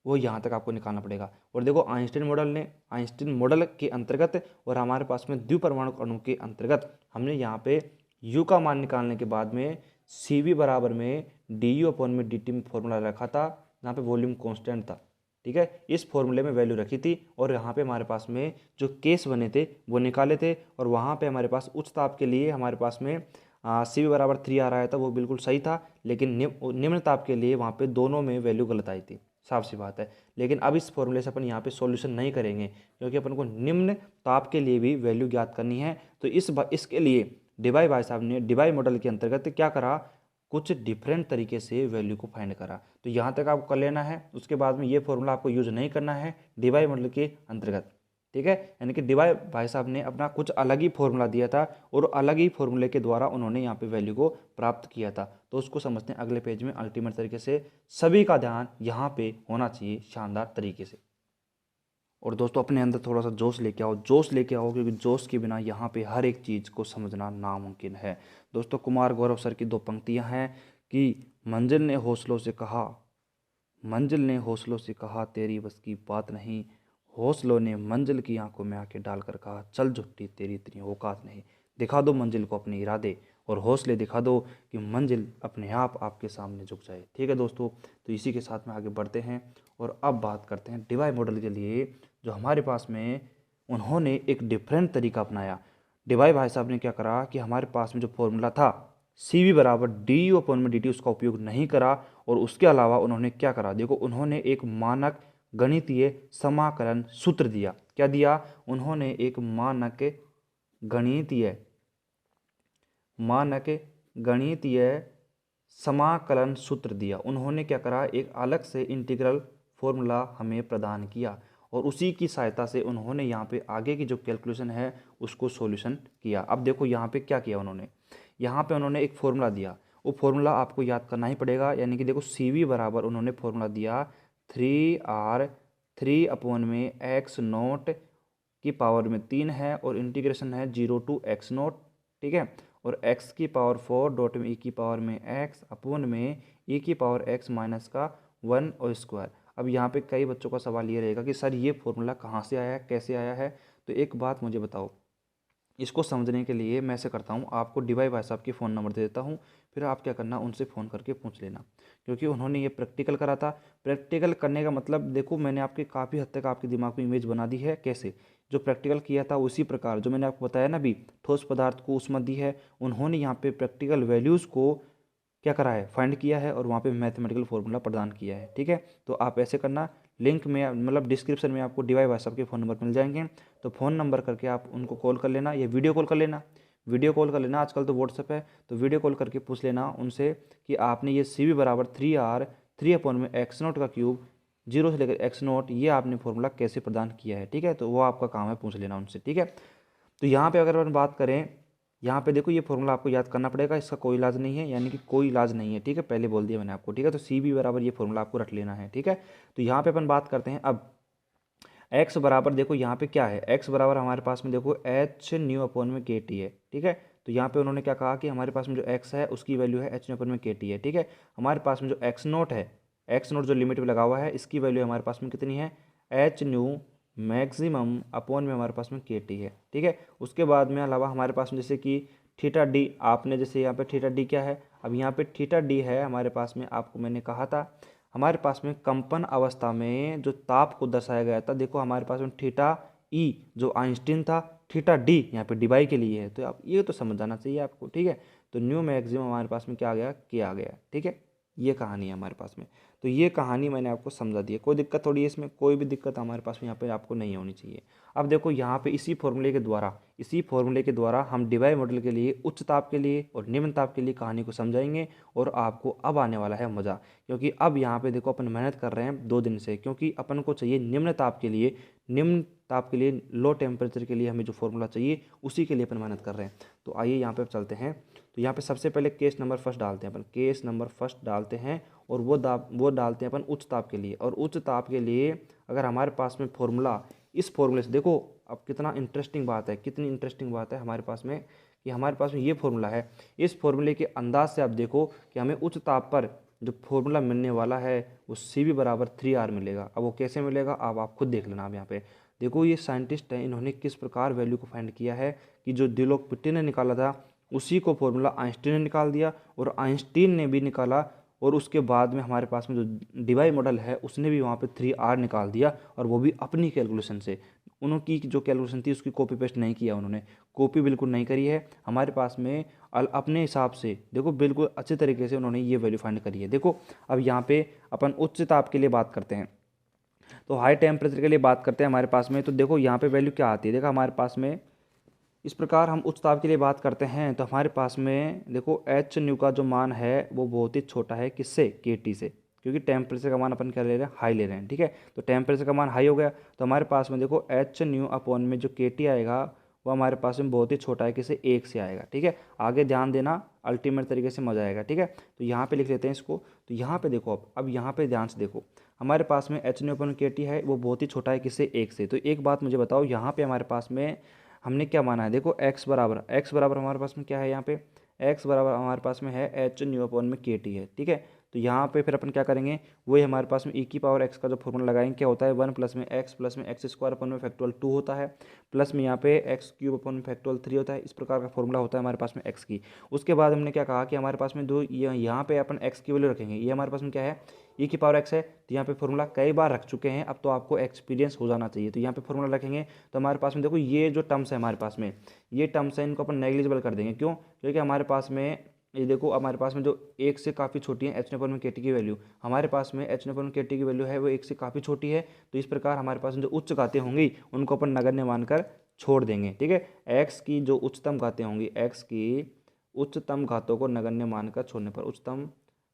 वो यहाँ तक आपको निकालना पड़ेगा। और देखो आइंस्टीन मॉडल के अंतर्गत और हमारे पास में द्विपरमाणु अणु के अंतर्गत हमने यहाँ पे यू का मान निकालने के बाद में CV बराबर में DU/dt में फॉर्मूला रखा था, जहाँ पे वॉल्यूम कांस्टेंट था, ठीक है। इस फॉर्मूले में वैल्यू रखी थी और यहाँ पे हमारे पास में जो केस बने थे वो निकाले थे, और वहाँ पे हमारे पास उच्च ताप के लिए हमारे पास में CV बराबर 3 आ रहा था, वो बिल्कुल सही था। लेकिन निम्न ताप के लिए वहाँ पे दोनों में वैल्यू गलत आई थी, साफ सी बात है। लेकिन अब इस फॉर्मूले से अपन यहाँ पे सॉल्यूशन नहीं करेंगे, क्योंकि अपन को निम्न ताप के लिए भी वैल्यू ज्ञात करनी है। तो इसके लिए डिबाई भाई साहब ने डिबाई मॉडल के अंतर्गत क्या करा, कुछ डिफरेंट तरीके से वैल्यू को फाइंड करा। तो यहाँ तक आपको कर लेना है, उसके बाद में ये फॉर्मूला आपको यूज नहीं करना है डिबाई मॉडल के अंतर्गत, ठीक है। यानी कि डिबाई भाई साहब ने अपना कुछ अलग ही फॉर्मूला दिया था और अलग ही फॉर्मूले के द्वारा उन्होंने यहाँ पे वैल्यू को प्राप्त किया था। तो उसको समझते हैं अगले पेज में अल्टीमेट तरीके से। सभी का ध्यान यहाँ पे होना चाहिए शानदार तरीके से। और दोस्तों अपने अंदर थोड़ा सा जोश लेके आओ, जोश लेके आओ, क्योंकि जोश के बिना यहाँ पे हर एक चीज़ को समझना नामुमकिन है। दोस्तों कुमार गौरव सर की 2 पंक्तियाँ हैं कि मंजिल ने हौसलों से कहा, मंजिल ने हौसलों से कहा तेरी बस की बात नहीं, हौसलों ने मंजिल की आंखों में आंखें डालकर कहा चल झुट्टी तेरी इतनी औकात नहीं। दिखा दो मंजिल को अपने इरादे और हौसले दिखा दो कि मंजिल अपने आप आपके सामने झुक जाए, ठीक है दोस्तों। तो इसी के साथ में आगे बढ़ते हैं और अब बात करते हैं डिबाई मॉडल के लिए, जो हमारे पास में उन्होंने एक डिफरेंट तरीका अपनाया। डिबाई भाई साहब ने क्या करा कि हमारे पास में जो फॉर्मूला था CV बराबर DU/dt उसका उपयोग नहीं करा, और उसके अलावा उन्होंने क्या करा, देखो उन्होंने एक मानक गणितीय समाकलन सूत्र दिया। क्या दिया, उन्होंने एक मानक गणितीय समाकलन सूत्र दिया। उन्होंने क्या करा, एक अलग से इंटीग्रल फॉर्मूला हमें प्रदान किया, और उसी की सहायता से उन्होंने यहाँ पे आगे की जो कैलकुलेशन है उसको सॉल्यूशन किया। अब देखो यहाँ पे क्या किया उन्होंने, यहाँ पे उन्होंने एक फॉर्मूला दिया, वो फॉर्मूला आपको याद करना ही पड़ेगा। यानी कि देखो CV बराबर उन्होंने फॉर्मूला दिया 3R 3/x0 की पावर में 3 है, और इंटीग्रेशन है 0 to x0, ठीक है। और x की पावर 4 डॉट में e की पावर में x अपोन में e की पावर x माइनस का 1 और स्क्वायर। अब यहाँ पे कई बच्चों का सवाल ये रहेगा कि सर ये फॉर्मूला कहाँ से आया है, कैसे आया है। तो एक बात मुझे बताओ, इसको समझने के लिए मैं ऐसे करता हूँ, आपको डीवाई भाई साहब की फ़ोन नंबर दे देता हूँ, फिर आप क्या करना, उनसे फ़ोन करके पूछ लेना, क्योंकि उन्होंने ये प्रैक्टिकल करा था। प्रैक्टिकल करने का मतलब देखो, मैंने आपके काफ़ी हद तक आपके दिमाग में इमेज बना दी है। कैसे? जो प्रैक्टिकल किया था उसी प्रकार जो मैंने आपको बताया ना अभी, ठोस पदार्थ को ऊष्मा दी है, उन्होंने यहाँ पे प्रैक्टिकल वैल्यूज़ को क्या करा है, फाइंड किया है और वहाँ पे मैथमेटिकल फॉर्मूला प्रदान किया है। ठीक है, तो आप ऐसे करना, लिंक में मतलब डिस्क्रिप्शन में आपको डीवाई भाई साहब के फ़ोन नंबर मिल जाएंगे, तो फ़ोन नंबर करके आप उनको कॉल कर लेना या वीडियो कॉल कर लेना। वीडियो कॉल कर लेना, आजकल तो व्हाट्सएप है, तो वीडियो कॉल करके पूछ लेना उनसे कि आपने ये सी वी बराबर 3r 3/x0 का क्यूब 0 से लेकर x0 ये आपने फॉर्मूला कैसे प्रदान किया है। ठीक है, तो वो आपका काम है, पूछ लेना उनसे। ठीक है, तो यहाँ पे अगर अपन बात करें, यहाँ पे देखो ये फॉर्मूला आपको याद करना पड़ेगा, इसका कोई इलाज नहीं है, यानी कि कोई इलाज नहीं है। ठीक है, पहले बोल दिया मैंने आपको। ठीक है, तो सी बी बराबर ये फॉर्मूला आपको रख लेना है। ठीक है, तो यहाँ पे अपन बात करते हैं अब x बराबर, देखो यहाँ पे क्या है, x बराबर हमारे पास में देखो एच न्यू अपॉन में के टी है। ठीक है, तो यहाँ पे उन्होंने क्या कहा कि हमारे पास में जो x है उसकी वैल्यू है एच न्यू अपॉन में के टी है। ठीक है, हमारे पास में जो x नोट है, x नोट जो लिमिट में लगा हुआ है, इसकी वैल्यू हमारे पास में कितनी है, एच न्यू मैक्सिमम अपॉन में हमारे पास में के टी है। ठीक है, उसके बाद में अलावा हमारे पास में जैसे कि थीटा डी, आपने जैसे यहाँ पे थीटा डी क्या है, अब यहाँ पे थीटा डी है हमारे पास में, आपको मैंने कहा था हमारे पास में कंपन अवस्था में जो ताप को दर्शाया गया था, देखो हमारे पास में थीटा ई जो आइंस्टीन था, थीटा डी यहाँ पे डिवाई के लिए है, तो आप ये तो समझ जाना चाहिए आपको। ठीक है, तो न्यू मैक्सिमम हमारे पास में क्या आ गया, के आ गया। ठीक है, ये कहानी है हमारे पास में, तो ये कहानी मैंने आपको समझा दी है, कोई दिक्कत थोड़ी है इसमें, कोई भी दिक्कत हमारे पास में यहाँ पे आपको नहीं होनी चाहिए। अब देखो यहाँ पे इसी फॉर्मूले के द्वारा हम डिवाई मॉडल के लिए उच्च ताप के लिए और निम्न ताप के लिए कहानी को समझाएंगे, और आपको अब आने वाला है मज़ा, क्योंकि अब यहाँ पे देखो अपन मेहनत कर रहे हैं 2 दिन से, क्योंकि अपन को चाहिए निम्न ताप के लिए लो टेम्परेचर के लिए हमें जो फॉर्मूला चाहिए उसी के लिए अपन मेहनत कर रहे हैं। तो आइए यहाँ पे चलते हैं, तो यहाँ पे सबसे पहले केस नंबर फर्स्ट डालते हैं अपन, केस नंबर फर्स्ट डालते हैं, और वो डालते हैं अपन उच्च ताप के लिए। और उच्च ताप के लिए अगर हमारे पास में फॉर्मूला, इस फॉर्मूले से देखो अब कितना इंटरेस्टिंग बात है, कितनी इंटरेस्टिंग बात है हमारे पास में, कि हमारे पास में ये फॉर्मूला है। इस फॉर्मूले के अंदाज से आप देखो कि हमें उच्च ताप पर जो फॉर्मूला मिलने वाला है वो सी बी बराबर 3r मिलेगा। अब वो कैसे मिलेगा, अब आप खुद देख लेना। अब यहाँ पे देखो ये साइंटिस्ट हैं, इन्होंने किस प्रकार वैल्यू को फाइंड किया है, कि जो डिलॉक पिट्टी ने निकाला था उसी को फॉर्मूला आइंस्टीन ने निकाल दिया, और आइंस्टीन ने भी निकाला, और उसके बाद में हमारे पास में जो डिवाई मॉडल है उसने भी वहाँ पे 3r निकाल दिया, और वो भी अपनी कैलकुलेशन से। उनकी जो कैलकुलेशन थी उसकी कॉपी पेस्ट नहीं किया उन्होंने, कॉपी बिल्कुल नहीं करी है, हमारे पास में अपने हिसाब से देखो बिल्कुल अच्छे तरीके से उन्होंने ये वैल्यू फाइंड करी है। देखो अब यहाँ पे अपन उच्च ताप के लिए बात करते हैं, तो हाई टेम्परेचर के लिए बात करते हैं हमारे पास में, तो देखो यहाँ पे वैल्यू क्या आती है, देखो हमारे पास में इस प्रकार हम उच्च ताप के लिए बात करते हैं, तो हमारे पास में देखो एच न्यू का जो मान है वो बहुत ही छोटा है, किससे, के टी से, क्योंकि टेम्परेचर का मान अपन क्या ले रहे हैं, हाई ले रहे हैं। ठीक है, तो टेम्परेचर का मान हाई हो गया, तो हमारे पास में देखो एच न्यू अपॉन में जो के टी आएगा वो हमारे पास में बहुत ही छोटा है, किसे, 1 से आएगा। ठीक है, आगे ध्यान देना, अल्टीमेट तरीके से मजा आएगा। ठीक है, तो यहाँ पे लिख लेते हैं इसको, तो यहाँ पे देखो अब यहाँ पे ध्यान से देखो, हमारे पास में एच न्यू अपॉन के टी है वो बहुत ही छोटा है, किससे, 1 से। तो एक बात मुझे बताओ, यहाँ पे हमारे पास में हमने क्या माना है, देखो x बराबर हमारे पास में क्या है, यहाँ पे x बराबर हमारे पास में है एच न्यू अपॉन में के टी है। ठीक है, तो यहाँ पे फिर अपन क्या करेंगे, वही हमारे पास में e की पावर x का जो फॉर्मूला लगाएंगे, क्या होता है, 1 प्लस में एक्स स्क्वायर अपन में फैक्टोरियल 2 होता है, प्लस में यहाँ पे एक्स क्यूब अपन में फैक्टोरियल 3 होता है। इस प्रकार का फॉर्मूला होता है हमारे पास में x की। उसके बाद हमने क्या कहा कि हमारे पास में दो यहाँ पे अपन x की वैल्यू रखेंगे, ये हमारे पास में क्या है, e की पावर x है, तो यहाँ पे फॉर्मूला कई बार रख चुके हैं, अब तो आपको एक्सपीरियंस हो जाना चाहिए। तो यहाँ पे फॉर्मूला रखेंगे, तो हमारे पास में देखो ये जो टर्म्स है हमारे पास में, ये टर्म्स है, इनको अपन नेग्लिजिबल कर देंगे। क्यों, क्योंकि हमारे पास में ये देखो हमारे पास में जो 1 से काफ़ी छोटी है एच न्यू के टी की वैल्यू, हमारे पास में एच न्यू के टी की वैल्यू है वो 1 से काफ़ी छोटी है, तो इस प्रकार हमारे पास में जो उच्च घातें होंगी उनको अपन नगण्य मानकर छोड़ देंगे। ठीक है, एक्स की जो उच्चतम घातें होंगी, एक्स की उच्चतम घातों को नगण्य मानकर छोड़ने पर, उच्चतम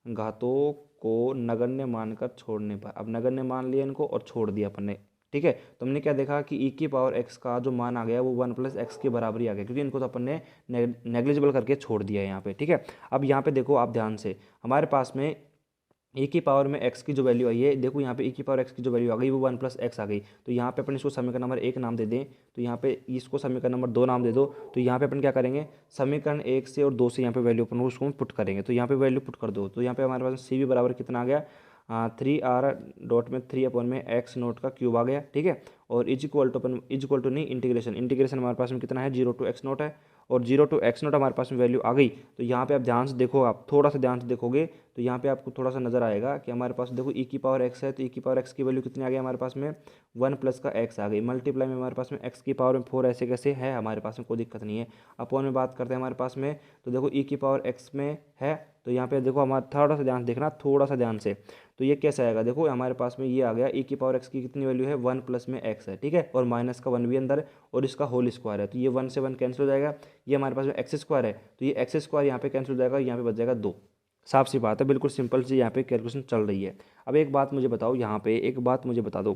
घातों को नगण्य मानकर छोड़ने पर, अब नगण्य मान लिया इनको और छोड़ दिया अपन ने। ठीक है, तो हमने क्या देखा कि e की पावर x का जो मान आ गया वो 1 प्लस एक्स के बराबर ही आ गया, क्योंकि इनको तो अपन ने नेग्लिजिबल करके छोड़ दिया है यहाँ पे। ठीक है, अब यहाँ पे देखो आप ध्यान से, हमारे पास में e की पावर में x की जो वैल्यू आई है, देखो यहाँ पे e की पावर x की जो वैल्यू आ गई वो 1 प्लस एक्स आ गई, तो यहाँ पे अपन इसको समीकरण नंबर 1 नाम दे दें, तो यहाँ पे इसको समीकरण नंबर 2 नाम दे दो, तो यहाँ पे अपन क्या करेंगे, समीकरण 1 से और 2 से यहाँ पे वैल्यू अपन उसको पुट करेंगे, तो यहाँ पे वैल्यू पुट कर दो, तो यहाँ पे हमारे पास सी बी बराबर कितना आ गया, 3r डॉट में 3/x0 का क्यूब आ गया, ठीक है। और इज इक्वल टू नहीं, इंटीग्रेशन हमारे पास में कितना है, 0 to x0 है, और 0 to x0 हमारे पास में वैल्यू आ गई। तो यहाँ पे आप ध्यान से देखो, आप थोड़ा सा ध्यान से देखोगे तो यहाँ पे आपको थोड़ा सा नजर आएगा कि हमारे पास देखो e⁻x है, तो e⁻x की वैल्यू कितनी आ गई हमारे पास में, 1 + x आ गई। मल्टीप्लाई में हमारे पास में x⁻4 ऐसे कैसे है, हमारे पास में कोई दिक्कत नहीं है। अपॉन में बात करते हैं हमारे पास में, तो देखो e⁻x में है, तो यहाँ पे देखो हमारा थोड़ा सा ध्यान से देखना, थोड़ा सा ध्यान से, तो ये कैसे आएगा, देखो हमारे पास में ये आ गया e⁻x की कितनी वैल्यू है, 1 + x है, ठीक है, और माइनस का 1 भी अंदर है, और इसका होल स्क्वायर है, तो ये 1 से 1 कैंसिल हो जाएगा। ये हमारे पास में x² है, तो ये x² यहाँ पे कैंसिल हो जाएगा, यहाँ पे बच जाएगा 2। साफ सी बात है, बिल्कुल सिंपल सी यहाँ पे कैलकुलेशन चल रही है। अब एक बात मुझे बताओ, यहाँ पे एक बात मुझे बता दो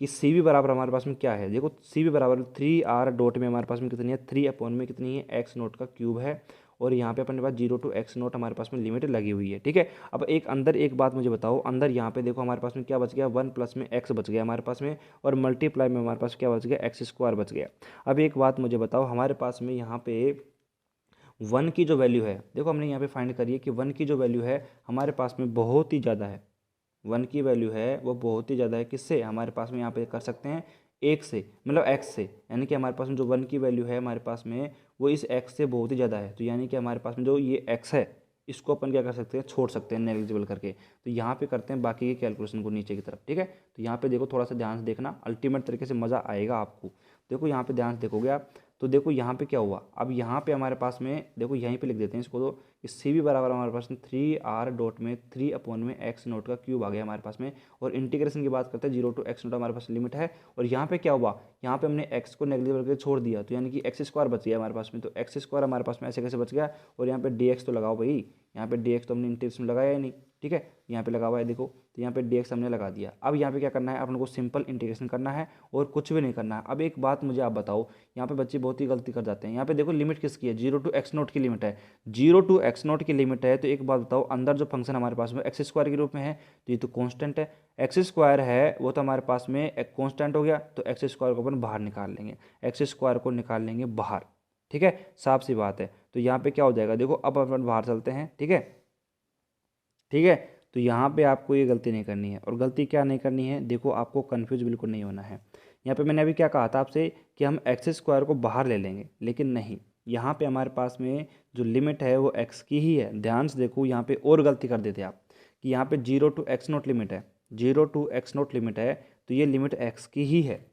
कि सी बी बराबर हमारे पास में क्या है। देखो सी बी बराबर 3r डॉट में हमारे पास में कितनी है, 3 में कितनी है, x0 का क्यूब है, और यहाँ पे अपने पास 0 to x0 हमारे पास में लिमिट लगी हुई है, ठीक है। अब एक अंदर एक बात मुझे बताओ, अंदर यहाँ पे देखो हमारे पास में क्या बच गया, 1 प्लस में x बच गया हमारे पास में, और मल्टीप्लाई में हमारे पास क्या बच गया, x² बच गया। अब एक बात मुझे बताओ, हमारे पास में यहाँ पे 1 की जो वैल्यू है, देखो हमने यहाँ पे फाइंड करी है कि 1 की जो वैल्यू है हमारे पास में बहुत ही ज़्यादा है। 1 की वैल्यू है वो बहुत ही ज़्यादा है, किससे, हमारे पास में यहाँ पे कर सकते हैं 1 से, मतलब x से, यानी कि हमारे पास में जो 1 की वैल्यू है हमारे पास में वो इस x से बहुत ही ज़्यादा है। तो यानी कि हमारे पास में जो ये x है इसको अपन क्या कर सकते हैं, छोड़ सकते हैं नेग्लिजिबल करके। तो यहाँ पे करते हैं बाकी की कैलकुलेशन को नीचे की तरफ, ठीक है। तो यहाँ पे देखो थोड़ा सा ध्यान से देखना, अल्टीमेट तरीके से मज़ा आएगा आपको। देखो यहाँ पे ध्यान से देखोगे आप, तो देखो यहाँ पे क्या हुआ, अब यहाँ पे हमारे पास में देखो यहीं पे लिख देते हैं इसको, तो सी भी बराबर हमारे पास में 3r डॉट में 3/x0 का क्यूब आ गया हमारे पास में। और इंटीग्रेशन की बात करते हैं, 0 to x0 हमारे पास लिमिट है, और यहाँ पे क्या हुआ, यहाँ पे हमने x को नेगेटिव करके छोड़ दिया, तो यानी कि x² बच गया हमारे पास में। तो x² हमारे पास में ऐसे कैसे बच गया, और यहाँ पे dx तो लगाओ भाई, यहाँ पे dx तो हमने इंटीग्रेशन में लगाया ही नहीं, ठीक है, यहाँ पे लगा हुआ है देखो, तो यहाँ पे dx हमने लगा दिया। अब यहाँ पे क्या करना है, अपन को सिंपल इंटीग्रेशन करना है और कुछ भी नहीं करना है। अब एक बात मुझे आप बताओ, यहाँ पे बच्चे बहुत ही गलती कर जाते हैं। यहाँ पे देखो लिमिट किसकी है, 0 to x0 की लिमिट है, 0 to x0 की लिमिट है। तो एक बात बताओ, अंदर जो फंक्शन हमारे पास में x² के रूप में है, तो ये तो कांस्टेंट है, x² है वो तो हमारे पास में एक कांस्टेंट हो गया, तो x² को अपन बाहर निकाल लेंगे, x² को निकाल लेंगे बाहर, ठीक है, साफ सी बात है। तो यहाँ पे क्या हो जाएगा, देखो अब अपन बाहर चलते हैं, ठीक है, ठीक है। तो यहाँ पे आपको ये गलती नहीं करनी है, और गलती क्या नहीं करनी है, देखो आपको कंफ्यूज बिल्कुल नहीं होना है। यहाँ पे मैंने अभी क्या कहा था आपसे कि हम x² को बाहर ले लेंगे, लेकिन नहीं, यहाँ पे हमारे पास में जो लिमिट है वो x की ही है। ध्यान से देखो, यहाँ पे और गलती कर देते आप कि यहाँ पे 0 to x0 लिमिट है, 0 to x0 लिमिट है, तो ये लिमिट x की ही है,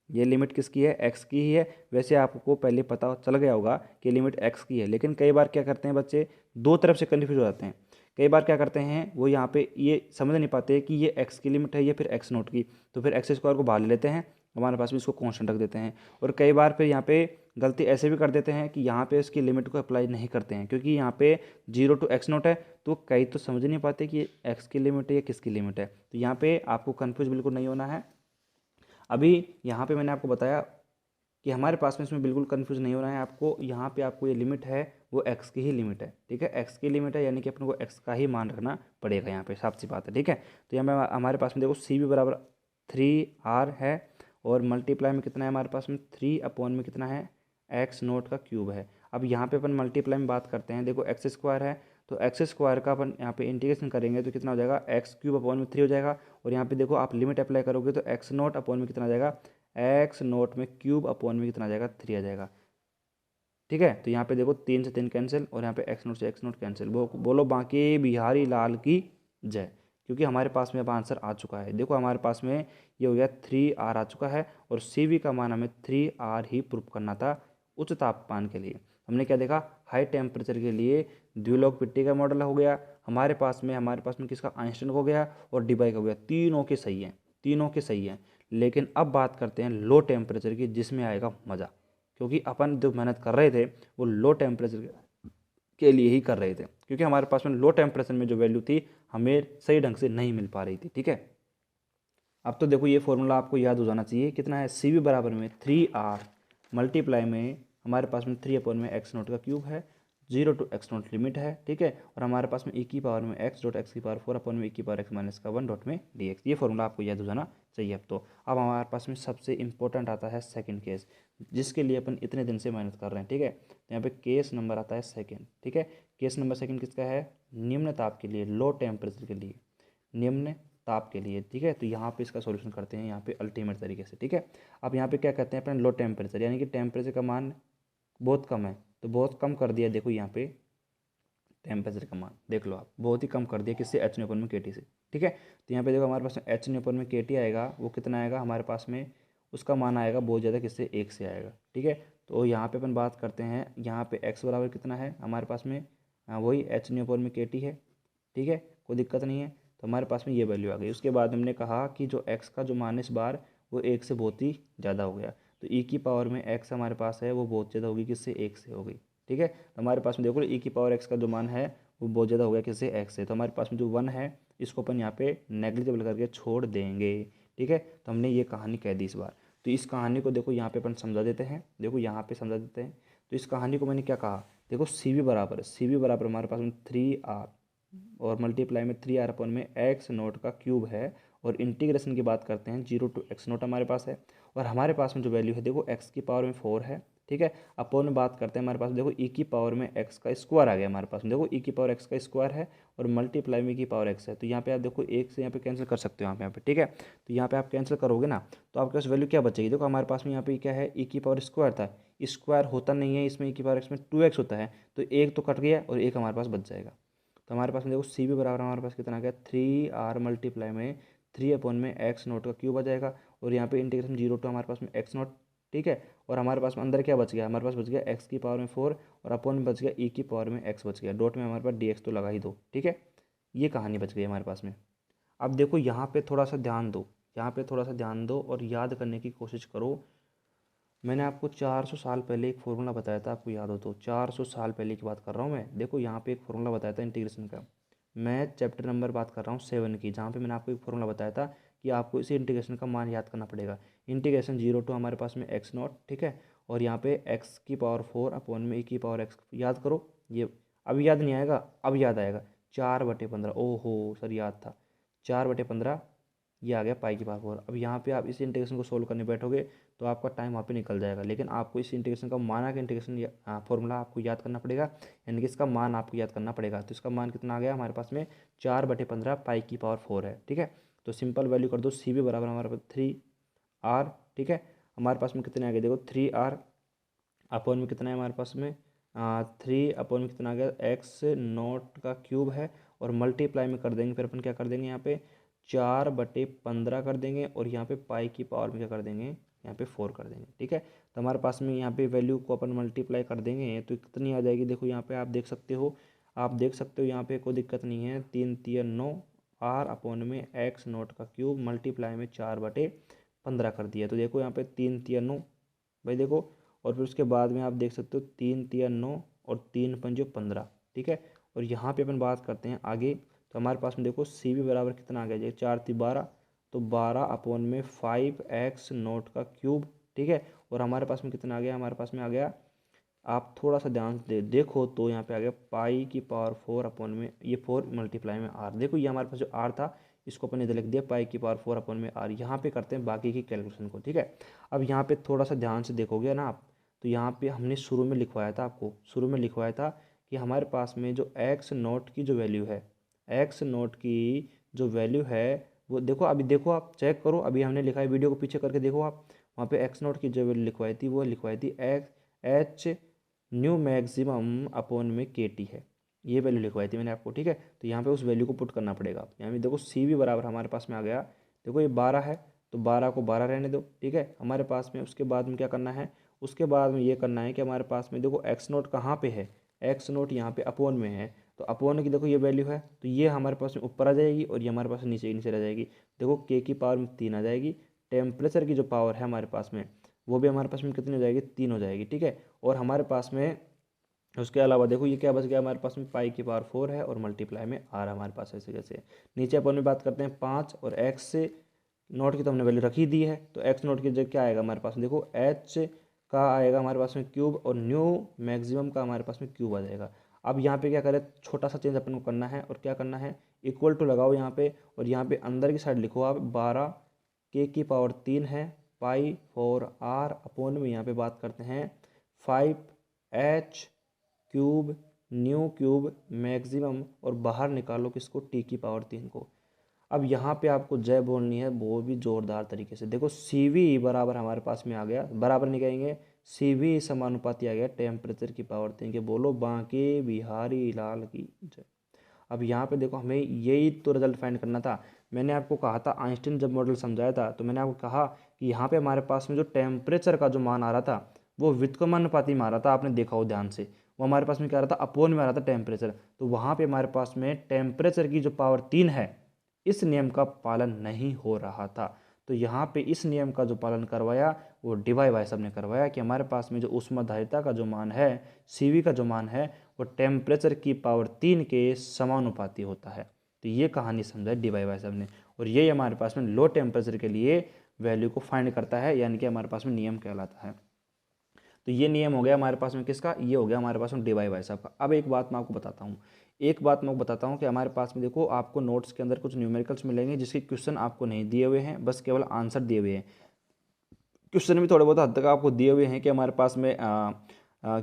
ये लिमिट किसकी है, x की ही है। वैसे आपको पहले पता चल गया होगा कि लिमिट x की है, लेकिन कई बार क्या करते हैं बच्चे, दो तरफ से कन्फ्यूज हो जाते हैं। कई बार क्या करते हैं, वो यहाँ पे ये समझ नहीं पाते कि ये x की लिमिट है या फिर x0 की, तो फिर x² को बाहर ले लेते हैं, हमारे पास में इसको कांस्टेंट रख देते हैं। और कई बार फिर यहाँ पे गलती ऐसे भी कर देते हैं कि यहाँ पे इसकी लिमिट को अप्लाई नहीं करते हैं, क्योंकि यहाँ पे 0 to x0 है, तो कई तो समझ नहीं पाते कि ये x की लिमिट है या किसकी लिमिट है। तो यहाँ पे आपको कन्फ्यूज बिल्कुल नहीं होना है। अभी यहाँ पे मैंने आपको बताया कि हमारे पास में इसमें बिल्कुल कंफ्यूज नहीं होना है आपको। यहाँ पे आपको ये लिमिट है वो x की ही लिमिट है, ठीक है, x की लिमिट है, यानी कि अपन को x का ही मान रखना पड़ेगा यहाँ पे, साफ सी बात है, ठीक है। तो यहाँ पे हमारे पास में देखो सी भी बराबर 3r है, और मल्टीप्लाई में कितना है हमारे पास में, 3 में कितना है, x0 का क्यूब है। अब यहाँ पे अपन मल्टीप्लाई में बात करते हैं, देखो x² है, तो x² का अपन यहाँ पे इंटीग्रेशन करेंगे तो कितना हो जाएगा, x³ में 3 हो जाएगा। और यहाँ पे देखो आप लिमिट अप्लाई करोगे तो x0 में कितना आ जाएगा, x0 में क्यूब में कितना आ जाएगा, 3 आ जाएगा, ठीक है। तो यहाँ पे देखो 3 से 3 कैंसिल, और यहाँ पे x0 से x0 कैंसिल। बोलो बांके बिहारी लाल की जय, क्योंकि हमारे पास में अब आंसर आ चुका है। देखो हमारे पास में ये हो गया 3r आ चुका है, और CV का मान हमें 3r ही प्रूफ करना था उच्च तापमान के लिए। हमने क्या देखा, हाई टेम्परेचर के लिए द्विलोक पिट्टी का मॉडल हो गया हमारे पास में किसका, आइंस्टाइन हो गया, और डिबाई का हो गया, तीनों के सही हैं, तीनों के सही हैं। लेकिन अब बात करते हैं लो टेम्परेचर की, जिसमें आएगा मज़ा, क्योंकि अपन जो मेहनत कर रहे थे वो लो टेम्परेचर के लिए ही कर रहे थे, क्योंकि हमारे पास में लो टेम्परेचर में जो वैल्यू थी हमें सही ढंग से नहीं मिल पा रही थी, ठीक है। अब तो देखो ये फॉर्मूला आपको याद हो जाना चाहिए, कितना है, CV बराबर में 3r मल्टीप्लाई में हमारे पास में 3/x0 का क्यूब है, 0 to x0 लिमिट है, ठीक है, और हमारे पास में e⁻x.x⁴ डॉट में dx, ये फॉर्मूला आपको याद हो जाना चाहिए। अब हमारे पास में सबसे इंपॉर्टेंट आता है सेकंड केस, जिसके लिए अपन इतने दिन से मेहनत कर रहे हैं, ठीक है। तो यहाँ पे केस नंबर आता है सेकंड, ठीक है। केस नंबर सेकंड किसका है, निम्न ताप के लिए, लो टेम्परेचर के लिए, निम्न ताप के लिए, ठीक है। तो यहाँ पे इसका सॉल्यूशन करते हैं यहाँ पे अल्टीमेट तरीके से, ठीक है। अब यहाँ पे क्या कहते हैं अपने लो टेम्परेचर, यानी कि टेम्परेचर का मान बहुत कम है, तो बहुत कम कर दिया, देखो यहाँ पे टेम्परेचर का मान देख लो आप, बहुत ही कम कर दिया, किससे, एच न्यूटन में केटी से, ठीक है। तो यहाँ पे देखो हमारे पास में एच न्यूटन में केटी आएगा, वो कितना आएगा हमारे पास में, उसका मान आएगा बहुत ज़्यादा, किससे, 1 से आएगा, ठीक है। तो यहाँ पे अपन बात करते हैं, यहाँ पे एक्स बराबर कितना है हमारे पास में, वही एच न्यूटन में केटी है, ठीक है, कोई दिक्कत नहीं है। तो हमारे पास में ये वैल्यू आ गई। उसके बाद हमने कहा कि जो एक्स का जो मान इस बार वो 1 से बहुत ही ज़्यादा हो गया, तो ई की पावर में एक्स हमारे पास है वो बहुत ज़्यादा होगी, किससे, 1 से हो गई, ठीक है। तो हमारे पास में देखो ई की पावर एक्स का जो मान है वो बहुत ज़्यादा हो गया, किससे, एक्स से। तो हमारे पास में जो 1 है इसको अपन यहाँ पे नेग्लिजिबल करके छोड़ देंगे, ठीक है। तो हमने ये कहानी कह दी इस बार। तो इस कहानी को देखो यहाँ पे अपन समझा देते हैं, देखो यहाँ पे समझा देते हैं। तो इस कहानी को मैंने क्या कहा, देखो सी वी बराबर, सी वी बराबर हमारे पास में 3r और मल्टीप्लाई में 3r अपन में एक्स नोट का क्यूब है, और इंटीग्रेशन की बात करते हैं 0 to x नोट हमारे पास है, और हमारे पास में जो वैल्यू है देखो x की पावर में 4 है, ठीक है। अपन में बात करते हैं हमारे पास देखो e की पावर में x का स्क्वायर आ गया हमारे पास में, देखो e की पावर x का स्क्वायर है और मल्टीप्लाई में की पावर x है। तो यहाँ पे आप देखो एक से यहाँ पे कैंसिल कर सकते हो यहाँ पे, ठीक है। तो यहाँ पे आप कैंसिल करोगे ना तो आपके पास वैल्यू क्या बचेगी, देखो हमारे पास में यहाँ पे क्या है, e की पावर स्क्वायर था, स्क्वायर होता नहीं है इसमें, e की पावर x में 2x होता है, तो एक तो कट गया और एक हमारे पास बच जाएगा। तो हमारे पास में देखो सी भी बराबर हमारे पास कितना आ गया, 3r मल्टीप्लाई में 3 अपॉन में एक्स नोट का क्यूब आ जाएगा, और यहाँ पे इंटीग्रेशन 0 to हमारे पास में एक्स नोट, ठीक है। और हमारे पास में अंदर क्या बच गया, हमारे पास बच गया एक्स की पावर में 4 और अपॉन में बच गया ई की पावर में एक्स बच गया, डॉट में हमारे पास डी एक्स तो लगा ही दो, ठीक है। ये कहानी बच गई हमारे पास में। अब देखो यहाँ पे थोड़ा सा ध्यान दो, यहाँ पे थोड़ा सा ध्यान दो और याद करने की कोशिश करो। मैंने आपको 400 साल पहले एक फॉर्मूला बताया था, आपको याद हो तो, 400 साल पहले की बात कर रहा हूँ मैं। देखो यहाँ पे एक फॉर्मूला बताया था इंटीग्रेशन का, मैं चैप्टर नंबर बात कर रहा हूँ 7 की, जहाँ पे मैंने आपको एक फॉर्मूला बताया था कि आपको इसी इंटीग्रेशन का मान याद करना पड़ेगा। इंटीग्रेशन 0 to हमारे पास में एक्स नॉट, ठीक है, और यहाँ पे एक्स की पावर 4 अपॉन में ई की पावर एक्स, याद करो ये। अभी याद नहीं आएगा, अब याद आएगा, 4/15, ओहो सर याद था, 4/15, ये आ गया पाई की पावर 4। अब यहाँ पे आप इस इंटीग्रेशन को सोल्व करने बैठोगे तो आपका टाइम वहाँ पे निकल जाएगा, लेकिन आपको इस इंटीग्रेशन का माना का इंटीग्रेशन फॉर्मूला आपको याद करना पड़ेगा, यानी कि इसका मान आपको याद करना पड़ेगा। तो इसका मान कितना आ गया हमारे पास में, 4/15 पाई की पावर 4 है, ठीक है। तो सिंपल वैल्यू कर दो, सी भी बराबर हमारे पास 3r, ठीक है। हमारे पास में कितने आ गए देखो, 3r अपॉन में कितना है हमारे पास में, 3 अपॉन में कितना आ गया, एक्स नोट का क्यूब है, और मल्टीप्लाई में कर देंगे, फिर अपन क्या कर देंगे यहाँ पे 4/15 कर देंगे, और यहाँ पे पाई की पावर में क्या कर देंगे, यहाँ पे 4 कर देंगे, ठीक है। तो हमारे पास में यहाँ पे वैल्यू को अपन मल्टीप्लाई कर देंगे तो कितनी आ जाएगी, देखो यहाँ पे आप देख सकते हो, आप देख सकते हो यहाँ पे कोई दिक्कत नहीं है, 3 3 9 r अपॉन में एक्स नोट का क्यूब मल्टीप्लाई में 4/15 कर दिया। तो देखो यहाँ पे 3 3 9 भाई देखो, और फिर उसके बाद में आप देख सकते हो 3 3 9 और 3 5 15, ठीक है। और यहाँ पे अपन बात करते हैं आगे, तो हमारे पास में देखो सी भी बराबर कितना आ गया, 4 3 12, तो 12 अपॉन में 5x नोट का क्यूब, ठीक है। और हमारे पास में कितना आ गया, हमारे पास में आ गया, आप थोड़ा सा ध्यान से देखो तो यहाँ पे आ गया पाई की पावर 4 अपॉन में ये 4 मल्टीप्लाई में r, देखो ये हमारे पास जो r था इसको अपन इधर लिख दिया पाई की पावर 4 अपॉन में r। यहाँ पे करते हैं बाकी की कैलकुलेशन को, ठीक है। अब यहाँ पे थोड़ा सा ध्यान से देखोगे ना आप, तो यहाँ पे हमने शुरू में लिखवाया था, आपको शुरू में लिखवाया था कि हमारे पास में जो एक्स नोट की जो वैल्यू है, एक्स नोट की जो वैल्यू है वो देखो, अभी देखो आप चेक करो, अभी हमने लिखा है, वीडियो को पीछे करके देखो आप, वहाँ पे एक्स नोट की जो वैल्यू लिखवाई थी वो लिखवाई थी एच न्यू मैक्सिमम अपॉन में के टी है, ये वैल्यू लिखवाई थी मैंने आपको, ठीक है। तो यहाँ पे उस वैल्यू को पुट करना पड़ेगा। यहाँ पे देखो सी भी बराबर हमारे पास में आ गया, देखो ये 12 है तो 12 को 12 रहने दो, ठीक है हमारे पास में। उसके बाद में क्या करना है, उसके बाद में ये करना है कि हमारे पास में देखो एक्स नोट कहाँ पे है, एक्स नोट यहाँ पे अपोन में है, तो अपोन की देखो ये वैल्यू है, तो ये हमारे पास में ऊपर आ जाएगी और ये हमारे पास नीचे नीचे रह जाएगी। देखो के की पावर में 3 आ जाएगी, टेम्परेचर की जो पावर है हमारे पास में वो भी हमारे पास में कितनी हो जाएगी, 3 हो जाएगी, ठीक है। और हमारे पास में उसके अलावा देखो ये क्या बच गया हमारे पास में, पाई की पावर 4 है और मल्टीप्लाई में आर हमारे पास ऐसे कैसे। नीचे अपन में बात करते हैं 5 और एक्स से नोट की तो हमने वैल्यू रखी दी है, तो एक्स नोट की जगह क्या आएगा हमारे पास, देखो एच का आएगा हमारे पास में क्यूब और न्यू मैक्सिमम का हमारे पास में क्यूब आ जाएगा। अब यहाँ पे क्या करें, छोटा सा चेंज अपन को करना है, और क्या करना है, इक्वल टू लगाओ यहाँ पे, और यहाँ पे अंदर की साइड लिखो आप 12 के की पावर 3 है पाई 4 r अपोन में यहाँ पे बात करते हैं 5h cube new cube maximum, और बाहर निकालो किसको, टी की पावर 3 को। अब यहाँ पे आपको जय बोलनी है, वो भी जोरदार तरीके से। देखो CV बराबर हमारे पास में आ गया, बराबर नहीं कहेंगे, CV समानुपाती आ गया टेम्परेचर की पावर 3 के। बोलो बांके बिहारी लाल की जय। अब यहाँ पे देखो हमें यही तो रिजल्ट फाइंड करना था। मैंने आपको कहा था, आइंस्टीन जब मॉडल समझाया था तो मैंने आपको कहा कि यहाँ पे हमारे पास में जो टेम्परेचर का जो मान आ रहा था वो व्युत्क्रमानुपाती में आ रहा था। आपने देखा हो ध्यान से, वो हमारे पास में क्या आ रहा था, अपोन में आ रहा था टेम्परेचर। तो वहाँ पे हमारे पास में टेम्परेचर की जो पावर 3 है, इस नियम का पालन नहीं हो रहा था। तो यहाँ पे इस नियम का जो पालन करवाया वो डीवाई भाई साहब ने करवाया कि हमारे पास में जो ऊष्माधारिता का जो मान है, CV का जो मान है, वो टेम्परेचर की पावर 3 के समानुपाती होता है। तो ये कहानी समझाई डीवाई भाई साहब ने, और ये हमारे पास में लो टेम्परेचर के लिए वैल्यू को फाइंड करता है, यानी कि हमारे पास में नियम कहलाता है। तो ये नियम हो गया हमारे पास में किसका, ये हो गया हमारे पास में डीवाई भाई साहब का। अब एक बात मैं आपको बताता हूँ कि हमारे पास में देखो आपको नोट्स के अंदर कुछ न्यूमेरिकल्स मिलेंगे जिसके क्वेश्चन आपको नहीं दिए हुए हैं, बस केवल आंसर दिए हुए हैं। क्वेश्चन भी थोड़े बहुत हद तक आपको दिए हुए हैं कि हमारे पास में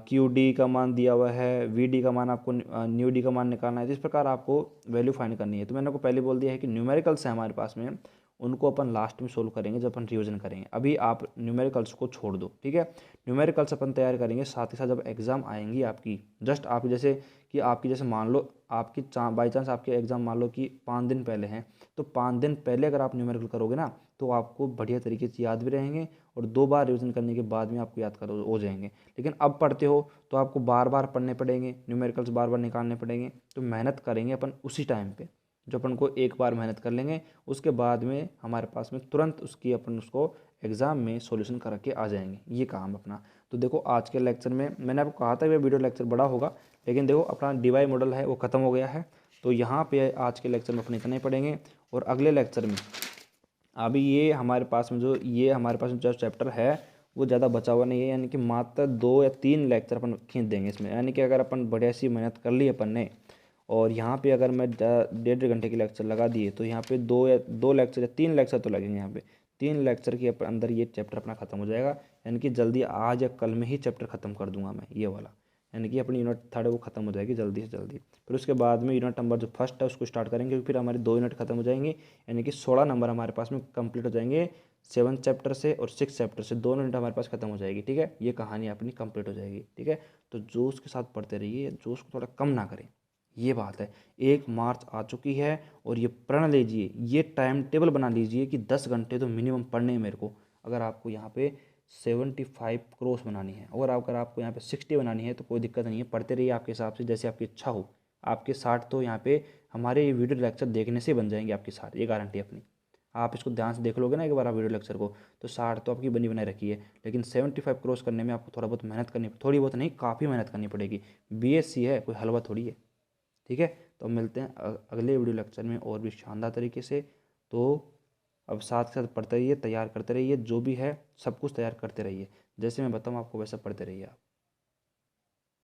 QD का मान दिया हुआ है, VD का मान, आपको न्यू डी का मान निकालना है। तो इस प्रकार आपको वैल्यू फाइंड करनी है। तो मैंने आपको पहले बोल दिया है कि न्यूमेरिकल्स हैं हमारे पास में, उनको अपन लास्ट में सोल्व करेंगे जब अपन रिवीजन करेंगे। अभी आप न्यूमेरिकल्स को छोड़ दो, ठीक है। न्यूमेरिकल्स अपन तैयार करेंगे साथ ही साथ जब एग्जाम आएंगी आपकी, जस्ट आप जैसे कि आपकी जैसे मान लो आपकी बाई चांस आपके एग्जाम मान लो कि 5 दिन पहले हैं, तो 5 दिन पहले अगर आप न्यूमेरिकल करोगे ना तो आपको बढ़िया तरीके से याद भी रहेंगे, और 2 बार रिवीजन करने के बाद में आपको याद कर हो जाएंगे। लेकिन अब पढ़ते हो तो आपको बार बार पढ़ने पड़ेंगे, न्यूमेरिकल्स बार बार निकालने पड़ेंगे। तो मेहनत करेंगे अपन उसी टाइम पे, जो अपन को एक बार मेहनत कर लेंगे, उसके बाद में हमारे पास में तुरंत उसकी अपन उसको एग्ज़ाम में सॉल्यूशन करके आ जाएंगे, ये काम अपना। तो देखो आज के लेक्चर में मैंने आपको कहा था कि वीडियो लेक्चर बड़ा होगा, लेकिन देखो अपना डीवाई मॉडल है वो ख़त्म हो गया है। तो यहाँ पे आज के लेक्चर में अपने इतने ही पढ़ेंगे, और अगले लेक्चर में अभी ये हमारे पास में जो चैप्टर है वो ज़्यादा बचा हुआ नहीं है, यानी कि मात्र 2 या 3 लेक्चर अपन खींच देंगे इसमें। यानी कि अगर अपन बढ़िया सी मेहनत कर ली अपन ने, और यहाँ पे अगर मैं 1.5 घंटे की लेक्चर लगा दिए, तो यहाँ पे 2 लेक्चर या 3 लेक्चर तो लगेंगे। यहाँ पे 3 लेक्चर के अंदर ये चैप्टर अपना खत्म हो जाएगा। यानी कि जल्दी आज या कल में ही चैप्टर खत्म कर दूंगा मैं ये वाला, यानी कि अपनी यूनिट 3 वो खत्म हो जाएगी जल्दी से जल्दी। फिर उसके बाद में यूनिट नंबर जो फर्स्ट है उसको स्टार्ट करेंगे, फिर हमारे 2 यूनिट खत्म हो जाएंगे, यानी कि 16 नंबर हमारे पास में कंप्लीट हो जाएंगे 7 चैप्टर से, और 6 चैप्टर से 2 यूनिट हमारे पास खत्म हो जाएगी, ठीक है। ये कहानी अपनी कंप्लीट हो जाएगी, ठीक है। तो जोश के साथ पढ़ते रहिए, जोश को थोड़ा कम ना करें, ये बात है। 1 मार्च आ चुकी है, और ये प्रण लीजिए, ये टाइम टेबल बना लीजिए कि 10 घंटे तो मिनिमम पढ़ने हैं मेरे को। अगर आपको यहाँ पे 75 क्रॉस बनानी है, और अगर आपको यहाँ पे 60 बनानी है तो कोई दिक्कत नहीं है, पढ़ते रहिए आपके हिसाब से जैसे आपकी इच्छा हो। आपके 60 तो यहाँ पे हमारे ये वीडियो लेक्चर देखने से बन जाएंगे आपके 60, ये गारंटी अपनी। आप इसको ध्यान से देख लोगे ना एक बार आप वीडियो लेक्चर को, तो 60 तो आपकी बनी बनाई रखी है। लेकिन 75 क्रॉस करने में आपको थोड़ा बहुत मेहनत करनी, थोड़ी बहुत नहीं काफ़ी मेहनत करनी पड़ेगी। BSc है, कोई हलवा थोड़ी है, ठीक है। तो मिलते हैं अगले वीडियो लेक्चर में और भी शानदार तरीके से। तो अब साथ साथ पढ़ते रहिए, तैयार करते रहिए, जो भी है सब कुछ तैयार करते रहिए, जैसे मैं बताऊँ आपको वैसा पढ़ते रहिए आप।